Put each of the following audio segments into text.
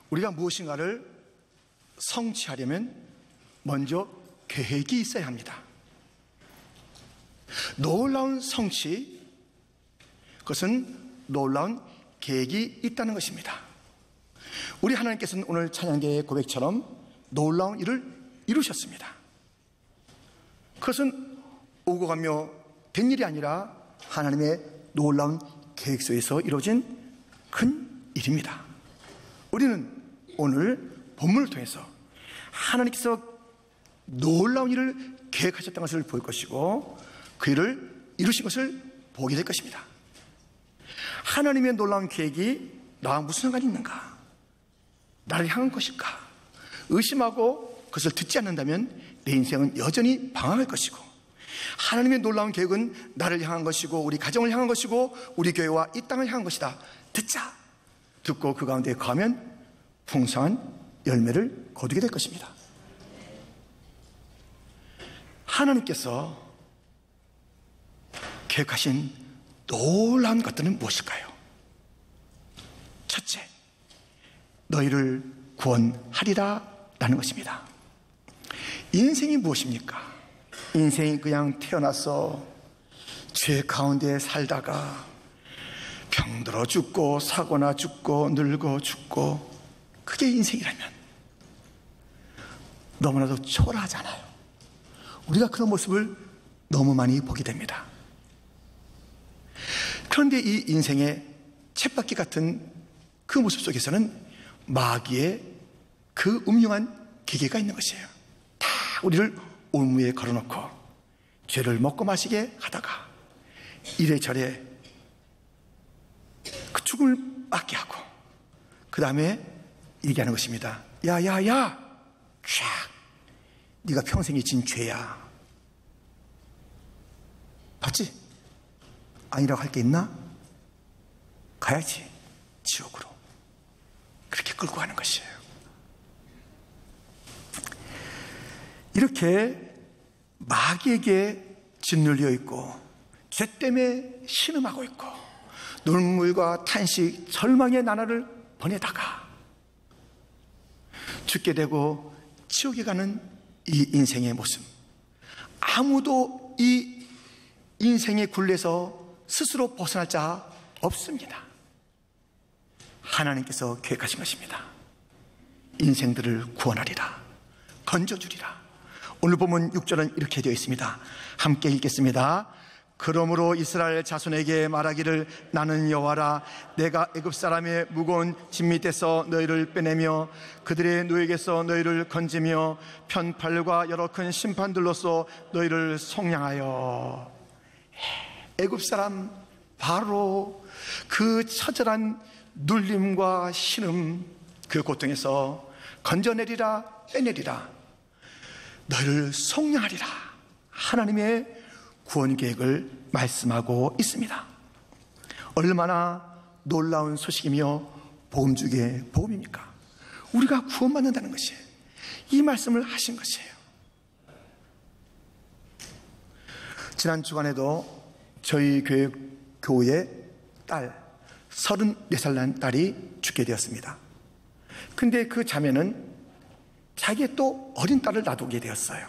우리가 무엇인가를 성취하려면 먼저 계획이 있어야 합니다. 놀라운 성취, 그것은 놀라운 계획이 있다는 것입니다. 우리 하나님께서는 오늘 찬양계의 고백처럼 놀라운 일을 이루셨습니다. 그것은 오고 가며 된 일이 아니라 하나님의 놀라운 계획 속에서 이루어진 큰 일입니다. 우리는 오늘 본문을 통해서 하나님께서 놀라운 일을 계획하셨던 것을 볼 것이고 그 일을 이루신 것을 보게 될 것입니다. 하나님의 놀라운 계획이 나와 무슨 상관이 있는가? 나를 향한 것일까? 의심하고 그것을 듣지 않는다면 내 인생은 여전히 방황할 것이고, 하나님의 놀라운 계획은 나를 향한 것이고 우리 가정을 향한 것이고 우리 교회와 이 땅을 향한 것이다. 듣자. 듣고 그 가운데 거하면 풍성한 열매를 거두게 될 것입니다. 하나님께서 계획하신 놀라운 것들은 무엇일까요? 첫째, 너희를 구원하리라 라는 것입니다. 인생이 무엇입니까? 인생이 그냥 태어나서 죄 가운데 살다가 병들어 죽고 사고나 죽고 늙어 죽고, 그게 인생이라면 너무나도 초라하잖아요. 우리가 그런 모습을 너무 많이 보게 됩니다. 그런데 이 인생의 쳇바퀴 같은 그 모습 속에서는 마귀의 그 음흉한 기계가 있는 것이에요. 다 우리를 올무에 걸어놓고 죄를 먹고 마시게 하다가 이래저래 그 죽음을 맞게 하고 그 다음에 얘기하는 것입니다. 야야야, 쫙, 네가 평생에 진 죄야. 봤지? 아니라고 할 게 있나? 가야지, 지옥으로. 그렇게 끌고 가는 것이에요. 이렇게 마귀에게 짓눌려 있고 죄 때문에 신음하고 있고 눈물과 탄식, 절망의 나날을 보내다가 죽게 되고 지옥에 가는 이 인생의 모습, 아무도 이 인생의 굴레에서 스스로 벗어날 자 없습니다. 하나님께서 계획하신 것입니다. 인생들을 구원하리라, 건져주리라. 오늘 보면 6절은 이렇게 되어 있습니다. 함께 읽겠습니다. 그러므로 이스라엘 자손에게 말하기를, 나는 여호와라. 내가 애굽 사람의 무거운 짐 밑에서 너희를 빼내며 그들의 노예에게서 너희를 건지며 편팔과 여러 큰 심판들로서 너희를 속량하여. 애굽 사람 바로 그 처절한 눌림과 신음, 그 고통에서 건져내리라, 빼내리라, 너희를 속량하리라. 하나님의 구원 계획을 말씀하고 있습니다. 얼마나 놀라운 소식이며 복음 중에 복음입니까? 우리가 구원받는다는 것이 이 말씀을 하신 것이에요. 지난 주간에도 저희 교회 딸 34살 난 딸이 죽게 되었습니다. 근데 그 자매는 자기의 또 어린 딸을 놔두게 되었어요.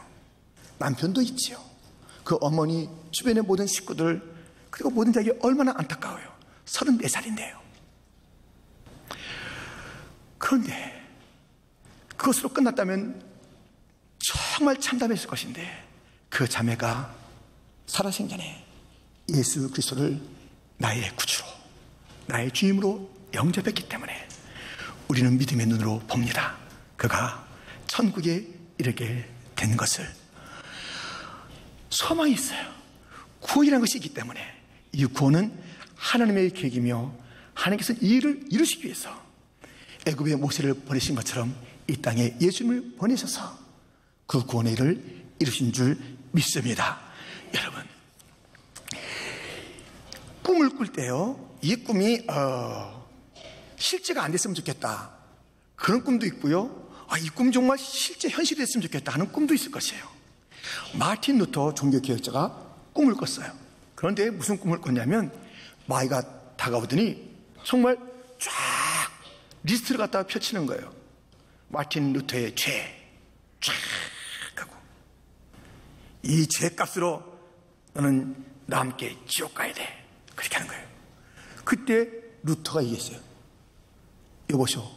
남편도 있지요. 그 어머니, 주변의 모든 식구들, 그리고 모든 자기 얼마나 안타까워요. 34살인데요. 그런데 그것으로 끝났다면 정말 참담했을 것인데, 그 자매가 살아생전에 예수 그리스도를 나의 구주로, 나의 주임으로 영접했기 때문에 우리는 믿음의 눈으로 봅니다. 그가 천국에 이르게 된 것을. 소망이 있어요. 구원이라는 것이 있기 때문에 이 구원은 하나님의 계획이며 하나님께서 이 일을 이루시기 위해서 애굽에 모세를 보내신 것처럼 이 땅에 예수님을 보내셔서 그 구원의 일을 이루신 줄 믿습니다. 여러분, 꿈을 꿀 때요, 이 꿈이 실제가 안 됐으면 좋겠다, 그런 꿈도 있고요, 이 꿈 정말 실제 현실이 됐으면 좋겠다 하는 꿈도 있을 것이에요. 마틴 루터 종교개혁자가 꿈을 꿨어요. 그런데 무슨 꿈을 꿨냐면, 마귀가 다가오더니 정말 쫙 리스트를 갖다가 펼치는 거예요. 마틴 루터의 죄, 쫙 하고, 이 죄값으로 너는 나와 함께 지옥 가야 돼. 그렇게 하는 거예요. 그때 루터가 얘기했어요. 여보시오,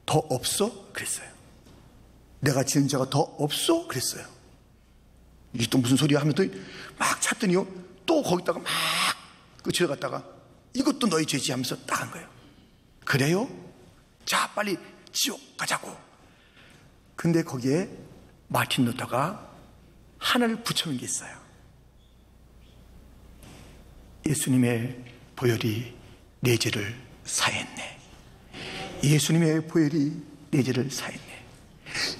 더 없어? 그랬어요. 내가 지은 죄가 더 없어? 그랬어요. 이게 또 무슨 소리야 하면 또 막 찾더니요, 또 거기다가 막 그 죄를 갖다가 이것도 너희 죄지 하면서 딱 한 거예요. 그래요? 자, 빨리 지옥 가자고. 근데 거기에 마틴 루터가 하나를 붙여놓은 게 있어요. 예수님의 보혈이 내 죄를 사했네. 예수님의 보혈이 내 죄를 사했네.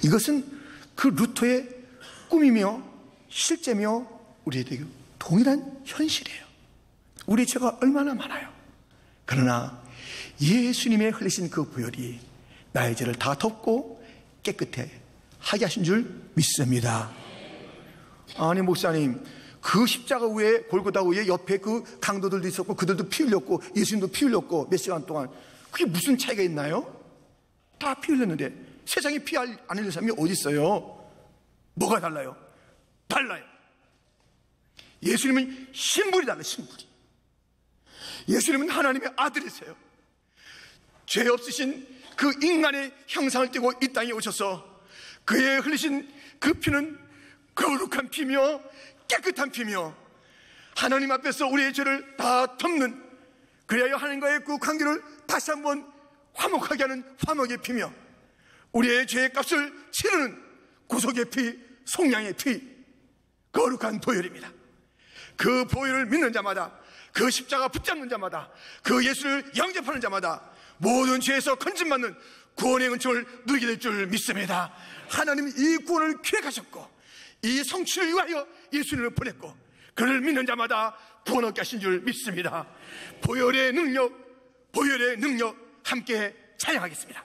이것은 그 루터의 꿈이며 실제며 우리에게 동일한 현실이에요. 우리 죄가 얼마나 많아요. 그러나 예수님의 흘리신 그 보혈이 나의 죄를 다 덮고 깨끗해 하게 하신 줄 믿습니다. 아니 목사님, 그 십자가 위에, 골고다 위에 옆에 그 강도들도 있었고 그들도 피 흘렸고 예수님도 피 흘렸고 몇 시간 동안, 그게 무슨 차이가 있나요? 다 피 흘렸는데 세상에 피 안 흘린 사람이 어디 있어요? 뭐가 달라요? 달라요. 예수님은 신분이 달라요. 신분이. 예수님은 하나님의 아들이세요. 죄 없으신 그 인간의 형상을 띠고 이 땅에 오셔서 그의 흘리신 그 피는 거룩한 피며 깨끗한 피며 하나님 앞에서 우리의 죄를 다 덮는, 그래야 하나님과의 그 관계를 다시 한번 화목하게 하는 화목의 피며 우리의 죄의 값을 치르는 구속의 피, 속량의 피, 거룩한 보혈입니다. 그 보혈을 믿는 자마다, 그 십자가 붙잡는 자마다, 그 예수를 영접하는 자마다 모든 죄에서 건진받는 구원의 은총을 누리게 될 줄 믿습니다. 하나님이 이 구원을 기획하셨고 이 성취를 위하여 예수님을 보냈고 그를 믿는 자마다 구원 얻게 하신 줄 믿습니다. 보혈의 능력, 보혈의 능력 함께 찬양하겠습니다.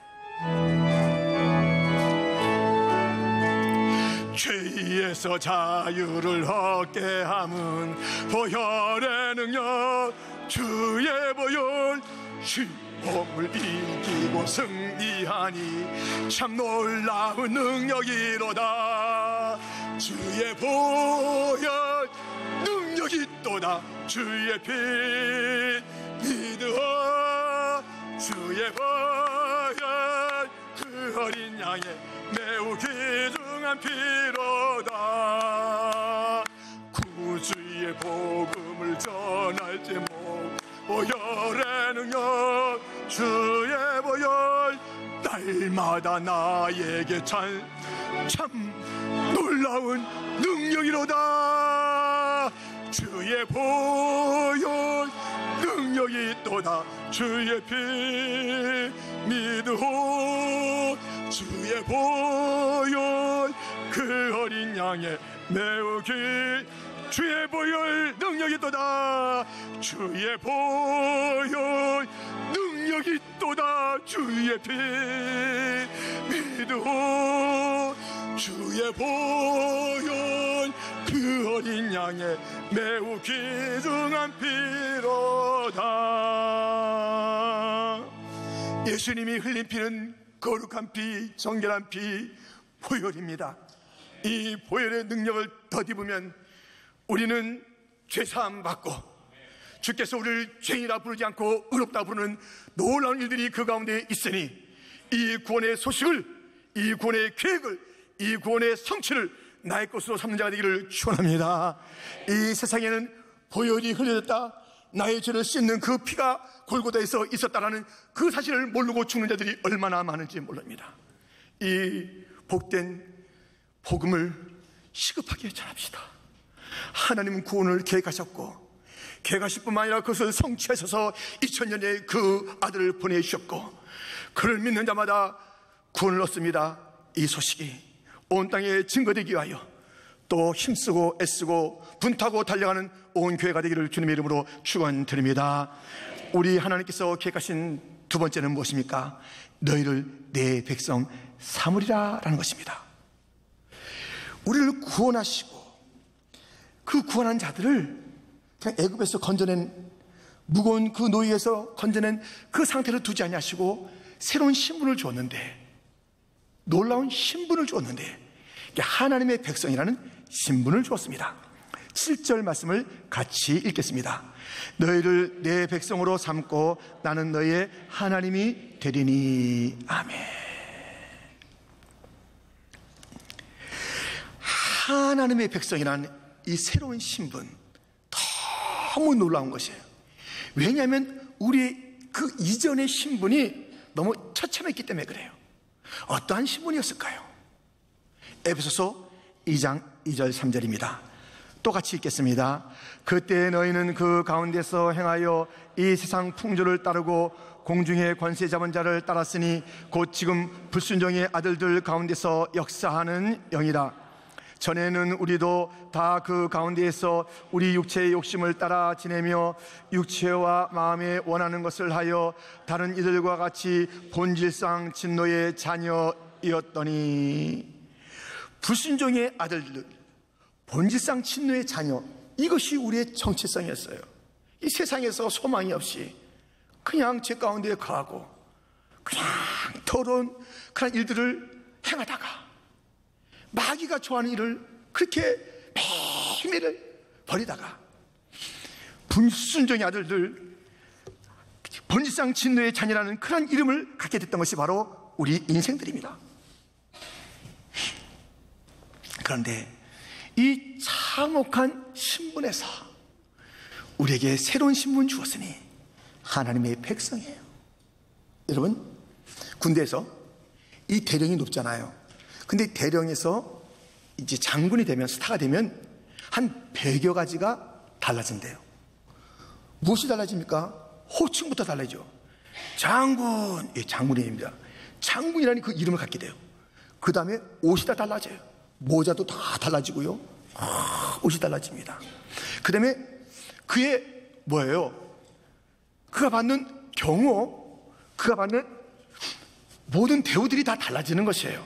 죄에서 자유를 얻게 함은 보혈의 능력, 주의 보혈, 시험을 이기고 승리하니 참 놀라운 능력이로다. 주의 보혈 능력이 또다. 주의 피 믿으어 주의 보혈 그 어린 양의 매우 귀중한 피로다. 구주의 복음을 전할 제목 보혈의 능력, 주의 보혈 날마다 나에게 참 놀라운 능력이로다. 주의 보혈 능력이 또다. 주의 피 믿으오 주의 보혈 그 어린 양의 매우 주의 보혈 능력이 또다. 주의 보혈 능력이 또다. 주의 피 믿으오 주의 보혈 그 어린 양의 매우 귀중한 피로다. 예수님이 흘린 피는 거룩한 피, 정결한 피, 보혈입니다. 이 보혈의 능력을 덧입으면 우리는 죄사함 받고 주께서 우리를 죄인이라 부르지 않고 의롭다 부르는 놀라운 일들이 그 가운데 있으니 이 구원의 소식을, 이 구원의 계획을, 이 구원의 성취를 나의 것으로 삼는 자가 되기를 축원합니다. 이 세상에는 보혈이 흘려졌다, 나의 죄를 씻는 그 피가 골고다에서 있었다라는 그 사실을 모르고 죽는 자들이 얼마나 많은지 모릅니다. 이 복된 복음을 시급하게 전합시다. 하나님은 구원을 계획하셨고 계획하실 뿐만 아니라 그것을 성취하셔서 2000년에 그 아들을 보내주셨고 그를 믿는 자마다 구원을 얻습니다. 이 소식이 온 땅에 증거되기 위하여 또 힘쓰고 애쓰고 분투하고 달려가는 온 교회가 되기를 주님의 이름으로 축원드립니다. 우리 하나님께서 계획하신 두 번째는 무엇입니까? 너희를 내 백성 삼으리라 라는 것입니다. 우리를 구원하시고 그 구원한 자들을 그냥 애굽에서 건져낸 무거운 그 노예에서 건져낸 그 상태로 두지 아니하시고 새로운 신분을 주었는데, 놀라운 신분을 주었는데, 하나님의 백성이라는 신분을 주었습니다. 7절 말씀을 같이 읽겠습니다. 너희를 내 백성으로 삼고 나는 너희의 하나님이 되리니. 아멘. 하나님의 백성이라는 이 새로운 신분, 너무 놀라운 것이에요. 왜냐하면 우리의 그 이전의 신분이 너무 처참했기 때문에 그래요. 어떠한 신분이었을까요? 에베소서 2장 2절 3절입니다. 또 같이 읽겠습니다. 그때 너희는 그 가운데서 행하여 이 세상 풍조를 따르고 공중의 권세 잡은 자를 따랐으니 곧 지금 불순종의 아들들 가운데서 역사하는 영이라. 전에는 우리도 다 그 가운데에서 우리 육체의 욕심을 따라 지내며 육체와 마음에 원하는 것을 하여 다른 이들과 같이 본질상 진노의 자녀이었더니. 불순종의 아들들, 본질상 진노의 자녀, 이것이 우리의 정체성이었어요. 이 세상에서 소망이 없이 그냥 죄 가운데 거하고 그냥 더러운 그런 일들을 행하다가 마귀가 좋아하는 일을 그렇게 매일매일 버리다가 불순종의 아들들, 본질상 진노의 자녀라는 그런 이름을 갖게 됐던 것이 바로 우리 인생들입니다. 그런데 이 참혹한 신분에서 우리에게 새로운 신분 주었으니 하나님의 백성이에요. 여러분, 군대에서 이 대령이 높잖아요. 근데 대령에서 이제 장군이 되면, 스타가 되면 한 100여 가지가 달라진대요. 무엇이 달라집니까? 호칭부터 달라지죠. 장군, 예, 장군입니다. 장군이라는 그 이름을 갖게 돼요. 그 다음에 옷이 다 달라져요. 모자도 다 달라지고요. 옷이 달라집니다. 그 다음에 그의 뭐예요? 그가 받는 경호, 그가 받는 모든 대우들이 다 달라지는 것이에요.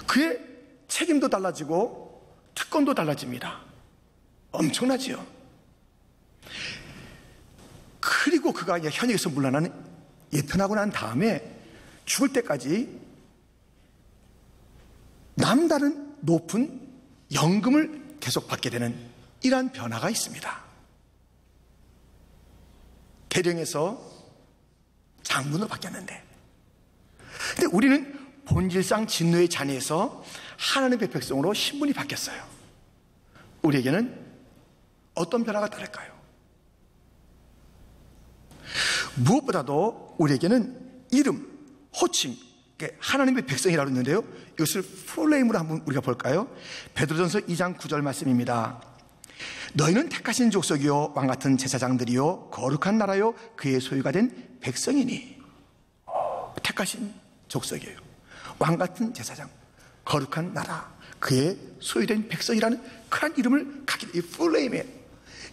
그의 책임도 달라지고 특권도 달라집니다. 엄청나지요. 그리고 그가 현역에서 물러나는 예편하고 난 다음에 죽을 때까지 남다른 높은 연금을 계속 받게 되는 이러한 변화가 있습니다. 대령에서 장군으로 바뀌었는데, 근데 우리는 본질상 진노의 자녀에서 하나님의 백성으로 신분이 바뀌었어요. 우리에게는 어떤 변화가 따를까요? 무엇보다도 우리에게는 이름, 호칭, 하나님의 백성이라고 했는데요, 이것을 풀네임으로 한번 우리가 볼까요? 베드로전서 2장 9절 말씀입니다. 너희는 택하신 족속이요 왕같은 제사장들이요 거룩한 나라요 그의 소유가 된 백성이니. 택하신 족속이에요, 왕같은 제사장, 거룩한 나라, 그의 소유된 백성이라는 그런 이름을 갖게 돼요. 이 풀네임이에요.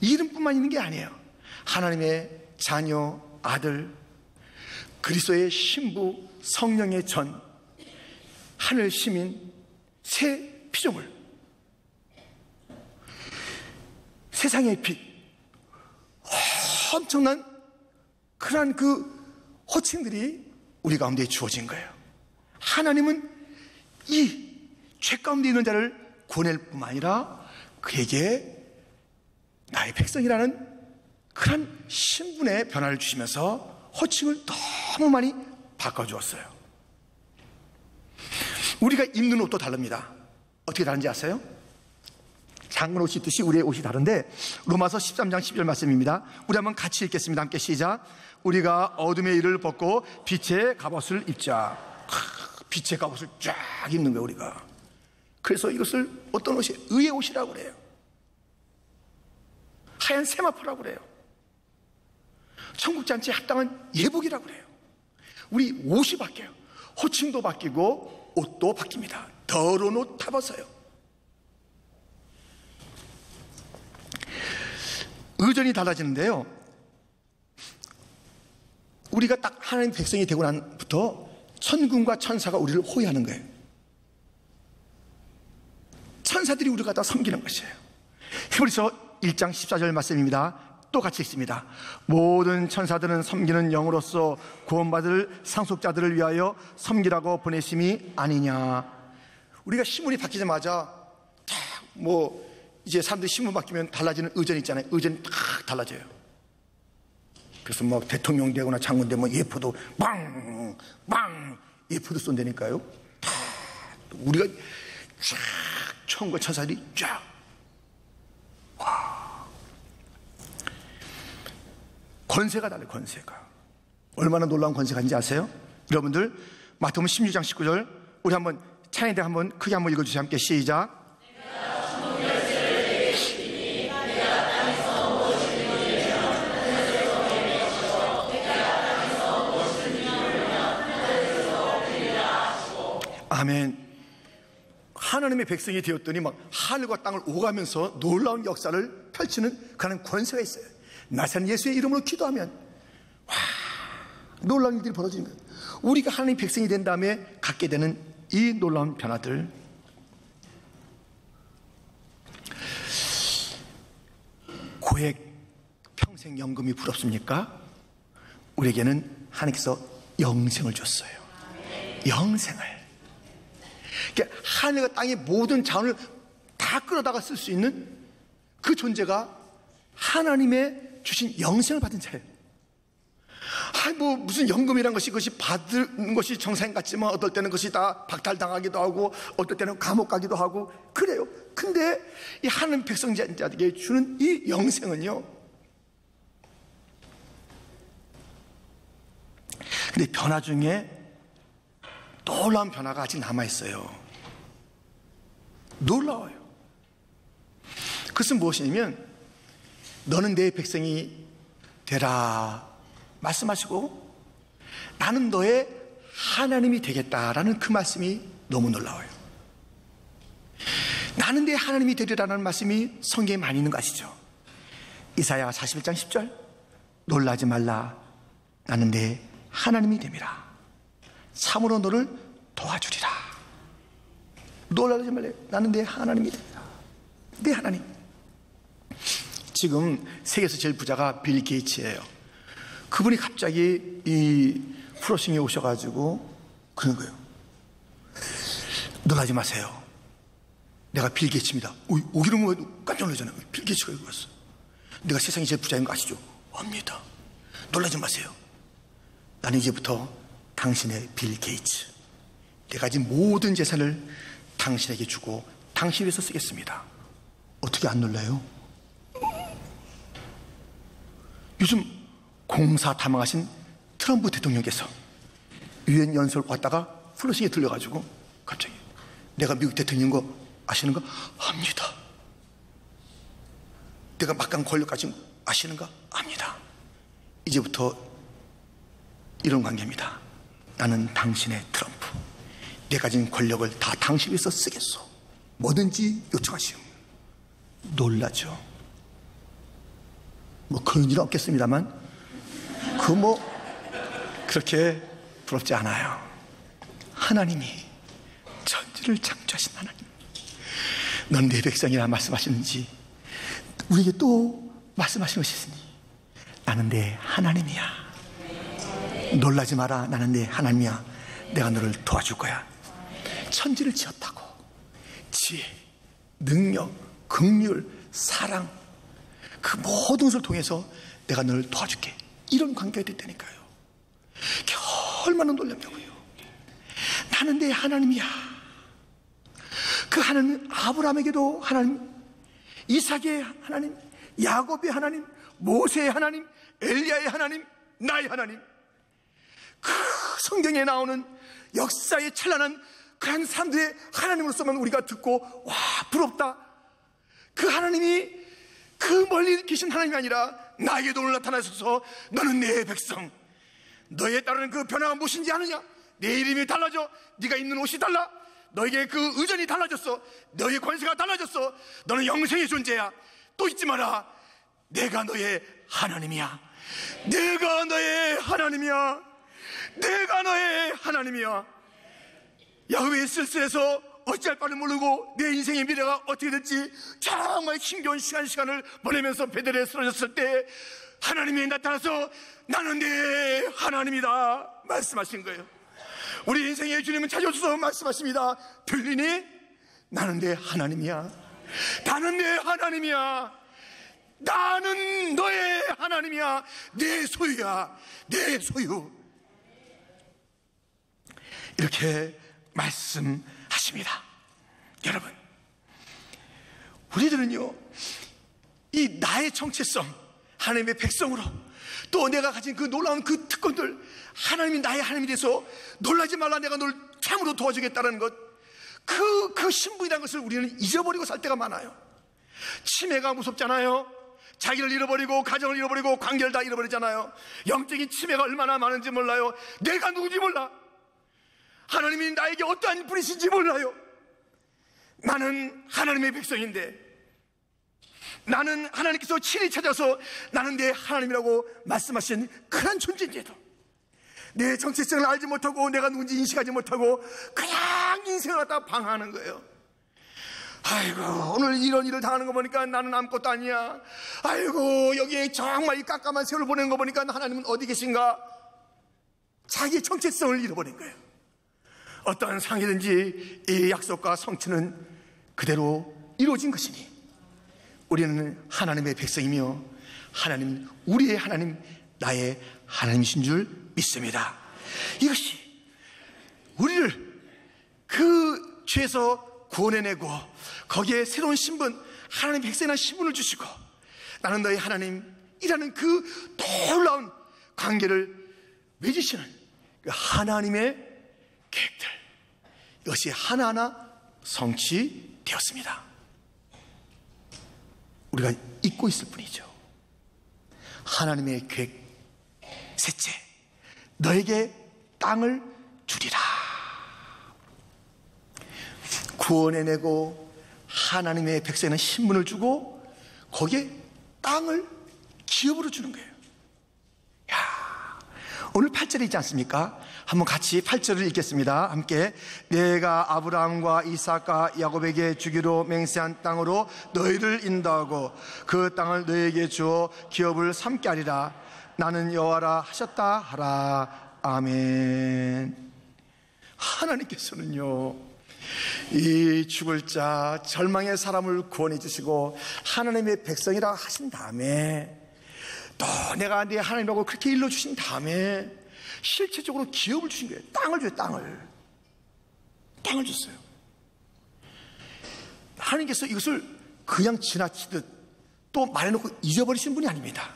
이 이름뿐만 있는 게 아니에요. 하나님의 자녀, 아들, 그리스도의 신부, 성령의 전, 하늘 시민, 새 피조물, 세상의 빛, 엄청난 그러한 그 호칭들이 우리 가운데 주어진 거예요. 하나님은 이 죄 가운데 있는 자를 구원할 뿐만 아니라 그에게 나의 백성이라는 그런 신분의 변화를 주시면서 호칭을 너무 많이 바꿔주었어요. 우리가 입는 옷도 다릅니다. 어떻게 다른지 아세요? 장군 옷이 있듯이 우리의 옷이 다른데, 로마서 13장 12절 말씀입니다. 우리 한번 같이 읽겠습니다. 함께 시작. 우리가 어둠의 일을 벗고 빛의 갑옷을 입자. 빛의 갑옷을 쫙 입는 거예요, 우리가. 그래서 이것을 어떤 옷이 의의 옷이라고 그래요. 하얀 세마포라고 그래요. 천국잔치에 합당한 예복이라고 그래요. 우리 옷이 바뀌어요. 호칭도 바뀌고 옷도 바뀝니다. 더러운 옷 다 벗어요. 의전이 달라지는데요, 우리가 딱 하나님 백성이 되고 난부터 천군과 천사가 우리를 호위하는 거예요. 천사들이 우리가 다 섬기는 것이에요. 히브리서 1장 14절 말씀입니다. 또 같이 읽습니다. 모든 천사들은 섬기는 영으로서 구원받을 상속자들을 위하여 섬기라고 보내심이 아니냐. 우리가 신문이 바뀌자마자 이제 사람들이 신문 바뀌면 달라지는 의전이 있잖아요. 의전이 딱 달라져요. 그래서 대통령 되거나 장군 되면 예포도 빵 예포도 쏜다니까요. 우리가 쫙 천과 천사들이 쫙. 와. 권세가 달라요. 권세가 얼마나 놀라운 권세가 있는지 아세요? 여러분들 마태복음 16장 19절 우리 한번 찬양대 한번 크게 한번 읽어주세요. 함께 시작. 아멘. 하나님의 백성이 되었더니 하늘과 땅을 오가면서 놀라운 역사를 펼치는 그런 권세가 있어요. 나사렛 예수의 이름으로 기도하면 놀라운 일들이 벌어지는 거예요. 우리가 하나님의 백성이 된 다음에 갖게 되는 이 놀라운 변화들. 고액 평생연금이 부럽습니까? 우리에게는 하나님께서 영생을 줬어요. 영생을. 그러니까 하늘과 땅의 모든 자원을 다 끌어다가 쓸 수 있는 그 존재가 하나님의 주신 영생을 받은 자예요. 무슨 연금이란 것이 그것이 받는 것이 정상 같지만 어떨 때는 그것이 다 박탈당하기도 하고 어떨 때는 감옥 가기도 하고 그래요. 근데 이 하나님 백성자들에게 주는 이 영생은요. 근데 변화 중에 놀라운 변화가 아직 남아있어요. 놀라워요. 그것은 무엇이냐면 너는 내 백성이 되라 말씀하시고 나는 너의 하나님이 되겠다라는 그 말씀이 너무 놀라워요. 나는 내 하나님이 되리라는 말씀이 성경에 많이 있는 거 아시죠? 이사야 41장 10절 놀라지 말라 나는 내 하나님이 됨이라 참으로 너를 도와주리라. 놀라지 말래. 나는 내 하나님이 됩니다. 내 하나님. 지금 세계에서 제일 부자가 빌 게이츠예요. 그분이 갑자기 이 프로싱에 오셔가지고 그런 거예요. 놀라지 마세요. 내가 빌 게이츠입니다. 오기는 거 깜짝 놀라잖아요. 빌 게이츠가 여기 왔어. 내가 세상에 제일 부자인 거 아시죠? 압니다. 놀라지 마세요. 나는 이제부터 당신의 빌 게이츠. 내가 가진 모든 재산을 당신에게 주고 당신 위해서 쓰겠습니다. 어떻게 안 놀라요? 요즘 공사 탐방하신 트럼프 대통령께서 유엔 연설 왔다가 플러싱에 들려가지고 갑자기 내가 미국 대통령인 거 아시는 거? 압니다. 내가 막강 권력 가진 거 아시는 거? 압니다. 이제부터 이런 관계입니다. 나는 당신의 트럼프. 내가 가진 권력을 다 당신 위해서 쓰겠소. 뭐든지 요청하시오. 놀라죠. 그런 일은 없겠습니다만 그렇게 부럽지 않아요. 하나님이 천지를 창조하신 하나님. 넌 내 백성이라 말씀하시는지 우리에게 또 말씀하신 것이 있으니 나는 내 하나님이야. 놀라지 마라. 나는 내 하나님이야. 내가 너를 도와줄 거야. 천지를 지었다고. 지혜, 능력, 긍휼, 사랑 그 모든 것을 통해서 내가 너를 도와줄게. 이런 관계가 됐다니까요. 얼마나 놀랍냐고요. 나는 내 하나님이야. 그 하나님 아브라함에게도 하나님, 이삭의 하나님, 야곱의 하나님, 모세의 하나님, 엘리야의 하나님, 나의 하나님. 그 성경에 나오는 역사의 찬란한 그런 사람들의 하나님으로서만 우리가 듣고 와 부럽다. 그 하나님이 그 멀리 계신 하나님이 아니라 나에게도 오늘 나타나셔서 너는 내 백성. 너에 따르는 그 변화가 무엇인지 아느냐? 내 이름이 달라져. 네가 입는 옷이 달라. 너에게 그 의전이 달라졌어. 너의 권세가 달라졌어. 너는 영생의 존재야. 또 잊지 마라. 내가 너의 하나님이야. 내가 너의 하나님이야. 내가 너의 하나님이야. 야훼의 쓸쓸해서 어찌할 바를 모르고 내 인생의 미래가 어떻게 될지 정말 힘겨운 시간을 보내면서 베델에 쓰러졌을 때 하나님이 나타나서 나는 내 하나님이다 말씀하신 거예요. 우리 인생의 주님은 찾아오셔서 말씀하십니다. 들리니? 나는 내 하나님이야. 나는 내 하나님이야. 나는 너의 하나님이야. 내 소유야. 내 소유. 이렇게 말씀하십니다. 여러분, 우리들은요, 이 나의 정체성, 하나님의 백성으로, 또 내가 가진 그 놀라운 그 특권들, 하나님이 나의 하나님이 돼서 놀라지 말라, 내가 널 참으로 도와주겠다는 것, 그 신분이라는 것을 우리는 잊어버리고 살 때가 많아요. 치매가 무섭잖아요. 자기를 잃어버리고 가정을 잃어버리고 관계를 다 잃어버리잖아요. 영적인 치매가 얼마나 많은지 몰라요. 내가 누군지 몰라. 하나님이 나에게 어떠한 분이신지 몰라요. 나는 하나님의 백성인데, 나는 하나님께서 친히 찾아서 나는 내 하나님이라고 말씀하신 그런 존재인데도 내 정체성을 알지 못하고 내가 누군지 인식하지 못하고 그냥 인생을 갖다가 방황하는 거예요. 아이고, 오늘 이런 일을 당하는 거 보니까 나는 아무것도 아니야. 아이고, 여기에 정말 이 깜깜한 세월을 보내는 거 보니까 하나님은 어디 계신가? 자기의 정체성을 잃어버린 거예요. 어떠한 상이든지 이 약속과 성취는 그대로 이루어진 것이니 우리는 하나님의 백성이며 하나님, 우리의 하나님, 나의 하나님이신 줄 믿습니다. 이것이 우리를 그 죄에서 구원해내고 거기에 새로운 신분, 하나님 백성이라는 신분을 주시고 나는 너의 하나님이라는 그 놀라운 관계를 맺으시는 그 하나님의 계획들, 이것이 하나하나 성취되었습니다. 우리가 잊고 있을 뿐이죠. 하나님의 계획, 셋째, 너에게 땅을 주리라. 구원해내고 하나님의 백성에는 신분을 주고 거기에 땅을 기업으로 주는 거예요. 야, 오늘 8절에 있지 않습니까? 한번 같이 8절을 읽겠습니다. 함께. 내가 아브라함과 이삭과 야곱에게 주기로 맹세한 땅으로 너희를 인도하고 그 땅을 너희에게 주어 기업을 삼게 하리라. 나는 여호와라 하셨다 하라. 아멘. 하나님께서는요, 이 죽을 자, 절망의 사람을 구원해 주시고 하나님의 백성이라 하신 다음에 또 내가 내 하나님이라고 그렇게 일러주신 다음에 실체적으로 기업을 주신 거예요. 땅을 줘요. 땅을 줬어요. 하나님께서 이것을 그냥 지나치듯 또 말해놓고 잊어버리신 분이 아닙니다.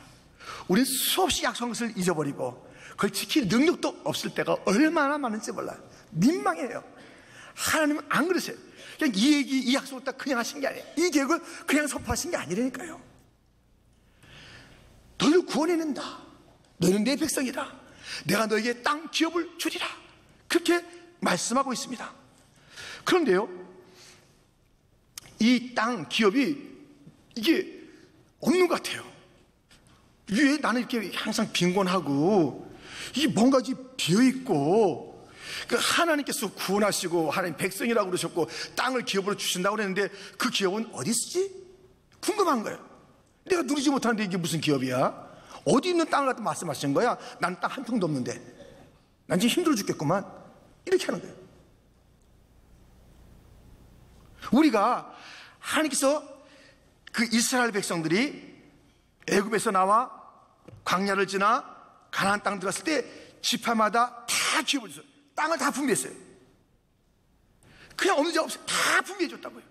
우리는 수없이 약속한 것을 잊어버리고 그걸 지킬 능력도 없을 때가 얼마나 많은지 몰라요. 민망해요. 하나님은 안 그러세요. 그냥 이 얘기, 이 약속을 딱 그냥 하신 게 아니에요. 이 계획을 그냥 선포하신 게 아니라니까요. 너희를 구원해낸다. 너희는 내 백성이다. 내가 너에게 땅 기업을 주리라. 그렇게 말씀하고 있습니다. 그런데요, 이 땅 기업이 이게 없는 것 같아요. 왜 나는 이렇게 항상 빈곤하고 이게 뭔가 비어있고, 그 하나님께서 구원하시고 하나님 백성이라고 그러셨고 땅을 기업으로 주신다고 그랬는데 그 기업은 어디 있지? 궁금한 거예요. 내가 누리지 못하는데 이게 무슨 기업이야? 어디 있는 땅을 갖다 말씀하시는 거야? 난 땅 한 평도 없는데 난 지금 힘들어 죽겠구만. 이렇게 하는 거예요. 우리가 하나님께서 그 이스라엘 백성들이 애굽에서 나와 광야를 지나 가나안 땅 들어갔을 때 지파마다 다 기업을 줬어요. 땅을 다 분배했어요. 그냥 없는 자 없이 다 분배해 줬다고요.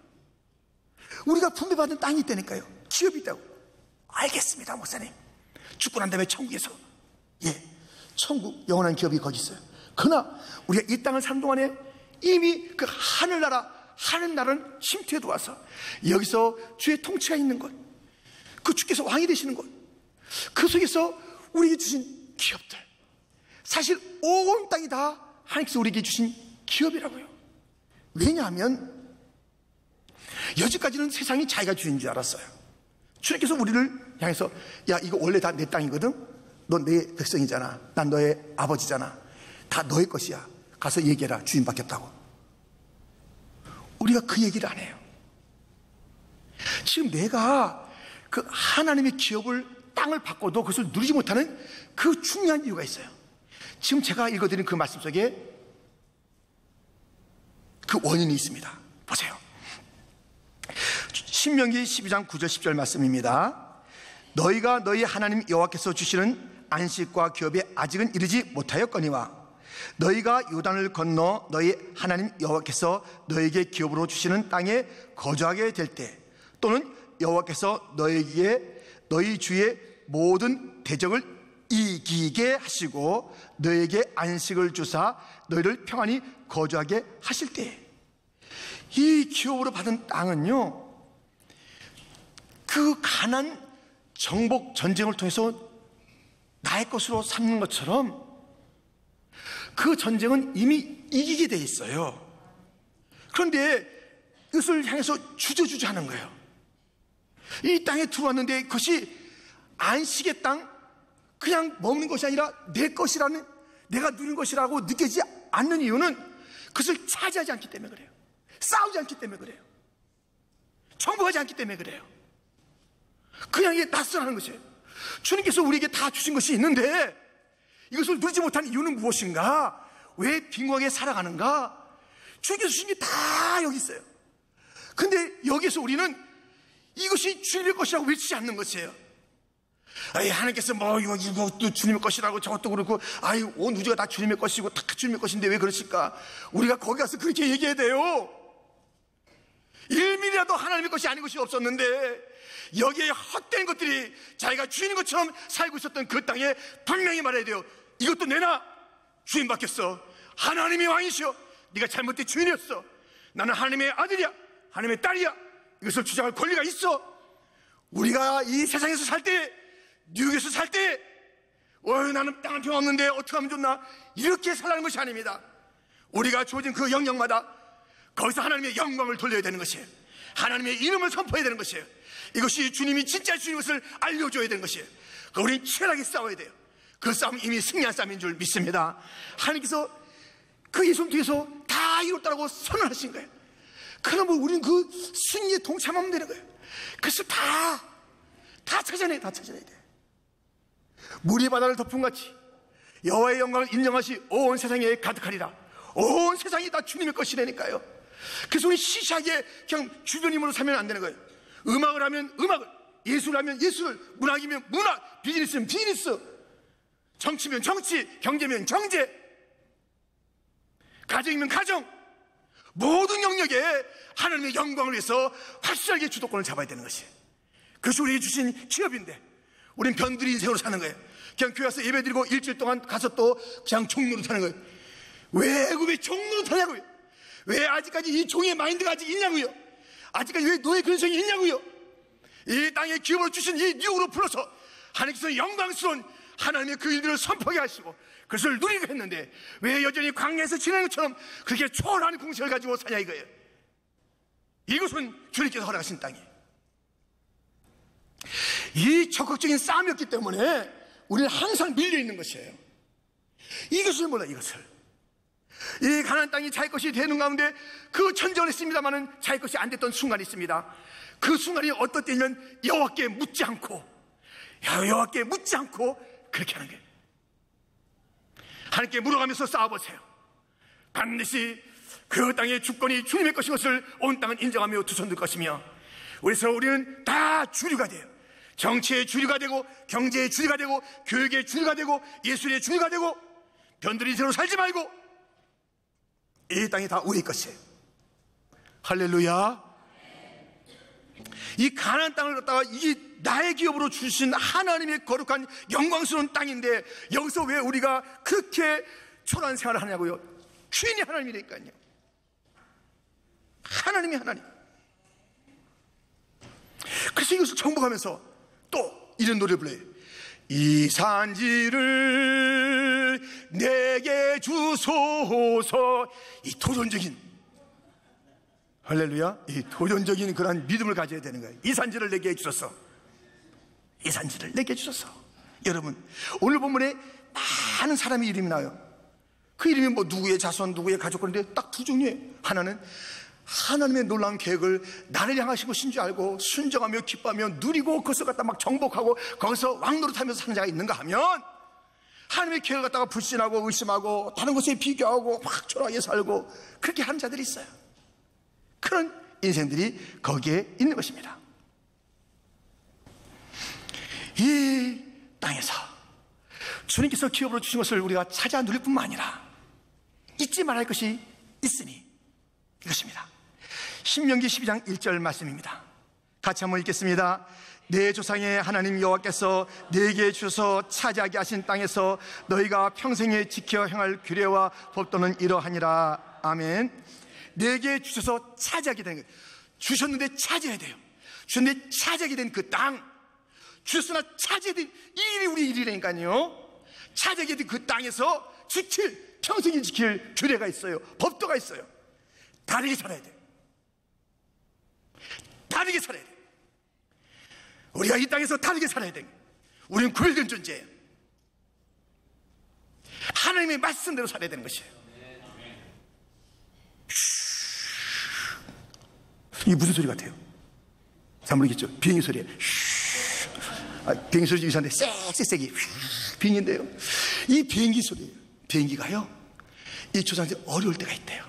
우리가 분배받은 땅이 있다니까요. 기업이 있다고. 알겠습니다, 목사님. 죽고 난 다음에 천국에서, 천국 영원한 기업이 거기 있어요. 그러나 우리가 이 땅을 사는 동안에 이미 그 하늘나라는 침투해 들어와서 여기서 주의 통치가 있는 것, 그 주께서 왕이 되시는 것, 그 속에서 우리에게 주신 기업들, 사실 온 땅이 다 하나님께서 우리에게 주신 기업이라고요. 왜냐하면 여지까지는 세상이 자기가 주인 줄 알았어요. 주님께서 우리를 향해서, 야, 이거 원래 다 내 땅이거든? 너 내 백성이잖아. 난 너의 아버지잖아. 다 너의 것이야. 가서 얘기해라. 주인 바뀌었다고. 우리가 그 얘기를 안 해요. 지금 내가 그 하나님의 기업을 땅을 받고도 그것을 누리지 못하는 그 중요한 이유가 있어요. 지금 제가 읽어드린 그 말씀 속에 그 원인이 있습니다. 보세요. 신명기 12장 9절 10절 말씀입니다. 너희가 너희 하나님 여호와께서 주시는 안식과 기업에 아직은 이르지 못하였거니와 너희가 요단을 건너 너희 하나님 여호와께서 너희에게 기업으로 주시는 땅에 거주하게 될 때 또는 여호와께서 너희에게 너희 주의 모든 대적을 이기게 하시고 너희에게 안식을 주사 너희를 평안히 거주하게 하실 때 이 기업으로 받은 땅은요, 그 가난 정복 전쟁을 통해서 나의 것으로 삼는 것처럼 그 전쟁은 이미 이기게 돼 있어요. 그런데 이것을 향해서 주저주저 하는 거예요. 이 땅에 들어왔는데 그것이 안식의 땅, 그냥 먹는 것이 아니라 내 것이라는, 내가 누린 것이라고 느껴지지 않는 이유는 그것을 차지하지 않기 때문에 그래요. 싸우지 않기 때문에 그래요. 정복하지 않기 때문에 그래요. 그냥 이게 낯설하는 것이에요. 주님께서 우리에게 다 주신 것이 있는데 이것을 누리지 못한 이유는 무엇인가? 왜 빈곤하게 살아가는가? 주님께서 주신 게 다 여기 있어요. 근데 여기서 우리는 이것이 주님의 것이라고 외치지 않는 것이에요. 아이, 하나님께서 뭐 이것도 주님의 것이라고 저것도 그렇고, 아이, 온 우주가 다 주님의 것이고 다 주님의 것인데 왜 그러실까? 우리가 거기 가서 그렇게 얘기해야 돼요. 1mm라도 하나님의 것이 아닌 것이 없었는데 여기에 헛된 것들이 자기가 주인인 것처럼 살고 있었던 그 땅에 분명히 말해야 돼요. 이것도 내놔. 주인 바뀌었어. 하나님이 왕이시여. 네가 잘못된 주인이었어. 나는 하나님의 아들이야. 하나님의 딸이야. 이것을 주장할 권리가 있어. 우리가 이 세상에서 살 때, 뉴욕에서 살 때, 나는 땅 한 평 없는데 어떻게 하면 좋나? 이렇게 살라는 것이 아닙니다. 우리가 주어진 그 영역마다 거기서 하나님의 영광을 돌려야 되는 것이에요. 하나님의 이름을 선포해야 되는 것이에요. 이것이 주님이 진짜 주인 것을 알려줘야 되는 것이에요. 우리는 치열하게 싸워야 돼요. 그 싸움은 이미 승리한 싸움인 줄 믿습니다. 하나님께서 그 예수님 뒤에서 다 이뤘다고 선언하신 거예요. 그러면 우리는 그 승리에 동참하면 되는 거예요. 그래서 다 찾아내야 돼. 물이 바다를 덮음같이 여호와의 영광을 인정하시 온 세상에 가득하리라. 온 세상이 다 주님의 것이라니까요. 그래서 우리 시시하게 그냥 주변 힘으로 살면 안 되는 거예요. 음악을 하면 음악을, 예술을 하면 예술을, 문학이면 문학, 비즈니스면 비즈니스, 정치면 정치, 경제면 경제, 가정이면 가정, 모든 영역에 하나님의 영광을 위해서 확실하게 주도권을 잡아야 되는 것이에요. 그것이 우리에게 주신 기업인데 우린 변두리 인생으로 사는 거예요. 그냥 교회 와서 예배드리고 일주일 동안 가서 또 그냥 종로로 사는 거예요. 왜 종로로 사냐고요? 왜 아직까지 이 종의 마인드가 아직 있냐고요? 아직까지 왜 노예 근성이 있냐고요? 이 땅에 기업을 주신 이 뉴욕으로 불러서 하나님께서 영광스러운 하나님의 그 일들을 선포하게 하시고 그것을 누리게 했는데 왜 여전히 광야에서 지내는 것처럼 그렇게 초월한 공식을 가지고 사냐 이거예요. 이것은 주님께서 허락하신 땅이에요. 이 적극적인 싸움이었기 때문에 우리는 항상 밀려있는 것이에요. 이것을 몰라. 이것을 이 가나안 땅이 자기 것이 되는 가운데 그 전쟁을 했습니다마는 자기 것이 안 됐던 순간이 있습니다. 그 순간이 어떤 때냐면 여호와께 묻지 않고 그렇게 하는 거예요. 하나님께 물어가면서 싸워보세요. 반드시 그 땅의 주권이 주님의 것인 것을 온 땅은 인정하며 두 손 들 것이며 그래서 우리는 다 주류가 돼요. 정치의 주류가 되고 경제의 주류가 되고 교육의 주류가 되고 예술의 주류가 되고 변두리 인생으로 살지 말고 이 땅이 다 우리의 것이에요. 할렐루야. 이 가나안 땅을 갖다가 이게 나의 기업으로 주신 하나님의 거룩한 영광스러운 땅인데 여기서 왜 우리가 그렇게 초라한 생활을 하냐고요? 주인이 하나님이니까요. 하나님이 하나님. 그래서 이것을 정복하면서 또 이런 노래를 불러요. 이 산지를 내게 주소서. 이 도전적인, 할렐루야, 이 도전적인 그런 믿음을 가져야 되는 거예요. 이 산지를 내게 주소서. 이 산지를 내게 주소서. 여러분, 오늘 본문에 많은 사람의 이름이 나와요. 그 이름이 뭐 누구의 자손, 누구의 가족, 그런데 딱 두 종류예요. 하나는 하나님의 놀라운 계획을 나를 향하신 것인 줄 알고 순종하며 기뻐하며 누리고 그것을 갖다 막 정복하고 거기서 왕노릇하면서 사는 자가 있는가 하면, 하나님의 계획을 갖다가 불신하고 의심하고 다른 것에 비교하고 막 초라하게 살고 그렇게 하는 자들이 있어요. 그런 인생들이 거기에 있는 것입니다. 이 땅에서 주님께서 기업으로 주신 것을 우리가 찾아 누릴 뿐만 아니라 잊지 말아야 할 것이 있으니 이것입니다. 신명기 12장 1절 말씀입니다. 같이 한번 읽겠습니다. 내 조상의 하나님 여호와께서 내게 주셔서 차지하게 하신 땅에서 너희가 평생에 지켜 행할 규례와 법도는 이러하니라. 아멘. 내게 주셔서 차지하게 되는 거예요. 주셨는데 차지해야 돼요. 주셨는데 차지하게 된 그 땅, 주셨으나 차지해야 된 이 일이 우리 일이라니까요. 차지하게 된 그 땅에서 지킬, 평생에 지킬 규례가 있어요. 법도가 있어요. 다르게 살아야 돼요. 다르게 살아야 돼요. 우리가 이 땅에서 다르게 살아야 돼요. 우리는 구별된 존재예요. 하나님의 말씀대로 살아야 되는 것이에요. 이게 무슨 소리 같아요? 잘 모르겠죠? 비행기 소리예요. 비행기 소리 좀 이상한데 쎄쎄쎄기 비행기인데요. 이 비행기 소리예요. 비행기가요, 이 조상들이 어려울 때가 있대요.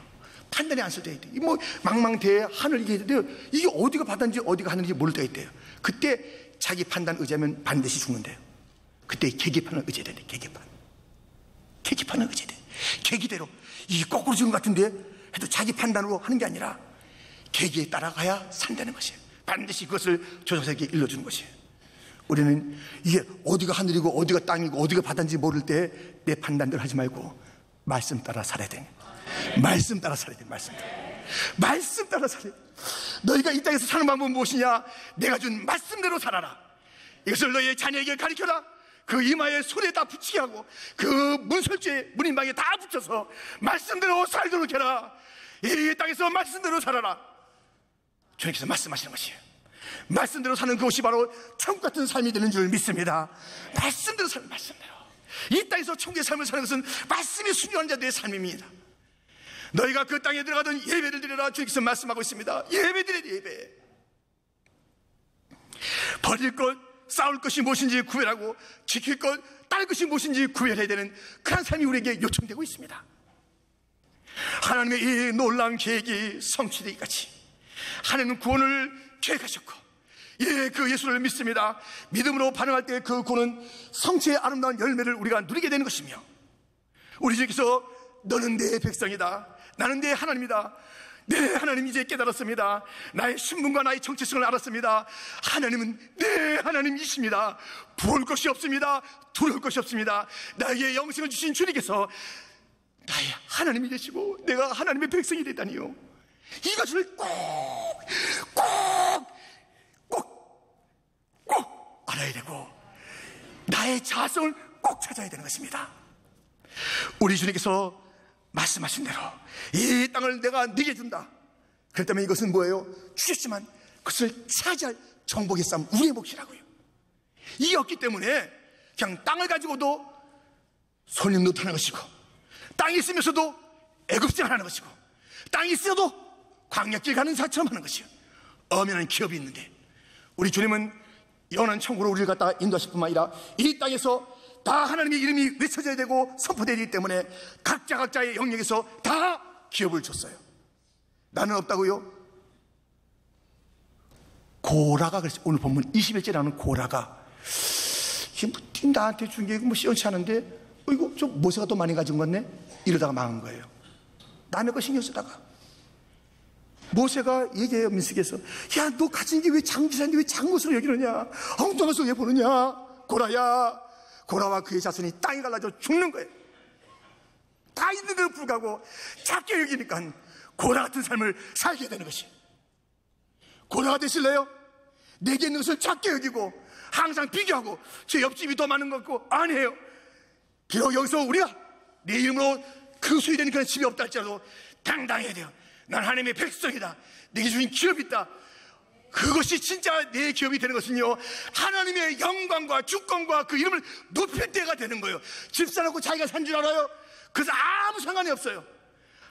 판단이 안 쓸 때가 있대요. 뭐 망망대해 하늘 이게 있는데요, 이게 어디가 바다인지 어디가 하늘인지 모를 때가 있대요. 그때 자기 판단 의지하면 반드시 죽는데요. 그때 계기판을 의지해야 돼. 계기판을 의지해야 돼. 계기대로 이게 거꾸로 지은 것 같은데 해도 자기 판단으로 하는 게 아니라 계기에 따라가야 산다는 것이에요. 반드시 그것을 조상에게 일러주는 것이에요. 우리는 이게 어디가 하늘이고 어디가 땅이고 어디가 바다인지 모를 때 내 판단대로 하지 말고 말씀 따라 살아야 돼. 말씀 따라 살아야 돼. 말씀 따라 살아야 돼. 너희가 이 땅에서 사는 방법은 무엇이냐? 내가 준 말씀대로 살아라. 이것을 너희의 자녀에게 가르쳐라. 그 이마에 손에다 붙이게 하고 그 문설주에 문인방에 다 붙여서 말씀대로 살도록 해라. 이 땅에서 말씀대로 살아라. 주님께서 말씀하시는 것이에요. 말씀대로 사는 그것이 바로 천국 같은 삶이 되는 줄 믿습니다. 말씀대로 사는, 말씀대로. 이 땅에서 천국의 삶을 사는 것은 말씀에 순종하는 자들의 삶입니다. 너희가 그 땅에 들어가던 예배를 드려라. 주님께서 말씀하고 있습니다. 예배 드려야 돼. 예배. 버릴 것, 싸울 것이 무엇인지 구별하고 지킬 것, 따를 것이 무엇인지 구별해야 되는 그런 삶이 우리에게 요청되고 있습니다. 하나님의 이 놀라운 계획이 성취되기까지 하나님은 구원을 계획하셨고, 예, 그 예수를 믿습니다. 믿음으로 반응할 때 그 구원은 성취의 아름다운 열매를 우리가 누리게 되는 것이며, 우리 주께서 너는 내 백성이다, 나는 내 하나님이다, 네, 하나님 이제 깨달았습니다. 나의 신분과 나의 정체성을 알았습니다. 하나님은 내 하나님이십니다. 부을 것이 없습니다. 두려울 것이 없습니다. 나에게 영생을 주신 주님께서 나의 하나님이 되시고 내가 하나님의 백성이 되다니요. 이것을 꼭 알아야 되고 나의 자성을 꼭 찾아야 되는 것입니다. 우리 주님께서 말씀하신 대로 이 땅을 내가 네게 준다. 그렇다면 이것은 뭐예요? 주셨지만 그것을 차지할 정복의 싸움, 우리의 몫이라고요. 이게 없기 때문에 그냥 땅을 가지고도 손님 노릇하는 것이고, 땅이 있으면서도 애굽생활 하는 것이고, 땅이 있어도 광야길 가는 사처럼 하는 것이요. 엄연한 기업이 있는데, 우리 주님은 영원한 천국으로 우리를 갖다가 인도하실 뿐만 아니라 이 땅에서 다 하나님의 이름이 외쳐져야 되고 선포되기 때문에 각자의 영역에서 다 기업을 줬어요. 나는 없다고요? 고라가 그랬어요. 오늘 본문 21절에 나오는 고라가 이게 뭐 나한테 준 게 뭐 시원치 않은데 이거 좀 모세가 더 많이 가진 건네? 이러다가 망한 거예요. 남의 거 신경 쓰다가 모세가 얘기해요. 민수기에서 야, 너 가진 게 왜 장기사인데 왜 장것으로 여기느냐, 엉뚱한 소리 왜 보느냐. 고라야, 고라와 그의 자손이 땅이 갈라져 죽는 거예요. 다 있는데도 불구하고 작게 여기니까 고라 같은 삶을 살게 되는 것이. 고라가 되실래요? 내게 있는 것을 작게 여기고 항상 비교하고 제 옆집이 더 많은 것 같고, 아니에요. 비록 여기서 우리가 내 이름으로 그 소유되는 그런 집이 없다 할지라도 당당해야 돼요. 난 하나님의 백성이다. 내게 주신 기업이 있다. 그것이 진짜 내 기업이 되는 것은요, 하나님의 영광과 주권과 그 이름을 높일 때가 되는 거예요. 집 사놓고 자기가 산 줄 알아요? 그래서 아무 상관이 없어요.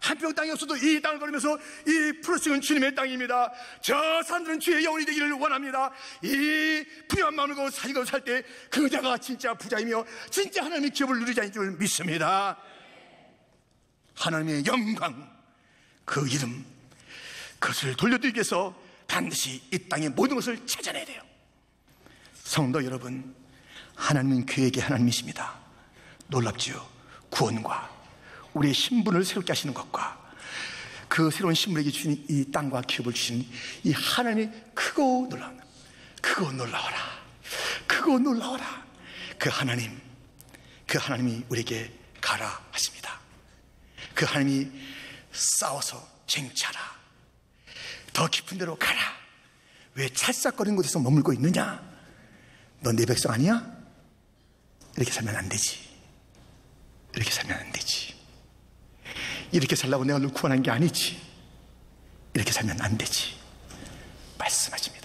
한 평 땅이 없어도 이 땅을 걸으면서 이 프로스는 주님의 땅입니다. 저 사람들은 주의 영혼이 되기를 원합니다. 이 부유한 마음을 갖고 사직으로 살 때 그자가 진짜 부자이며 진짜 하나님의 기업을 누리는 자인 줄 믿습니다. 하나님의 영광, 그 이름, 그것을 돌려드리기 위해서 반드시 이 땅의 모든 것을 찾아내야 돼요. 성도 여러분, 하나님은 계획의 하나님이십니다. 놀랍지요. 구원과 우리의 신분을 새롭게 하시는 것과 그 새로운 신분에게 주신 이 땅과 기업을 주신 이 하나님의 크고 놀라운, 크고 놀라워라, 크고 놀라워라, 그 하나님이 우리에게 가라 하십니다. 그 하나님이 싸워서 쟁취하라, 더 깊은 데로 가라. 왜 찰싹거리는 곳에서 머물고 있느냐? 너 내 백성 아니야? 이렇게 살면 안 되지. 이렇게 살면 안 되지. 이렇게 살라고 내가 널 구원한 게 아니지. 이렇게 살면 안 되지. 말씀하십니다.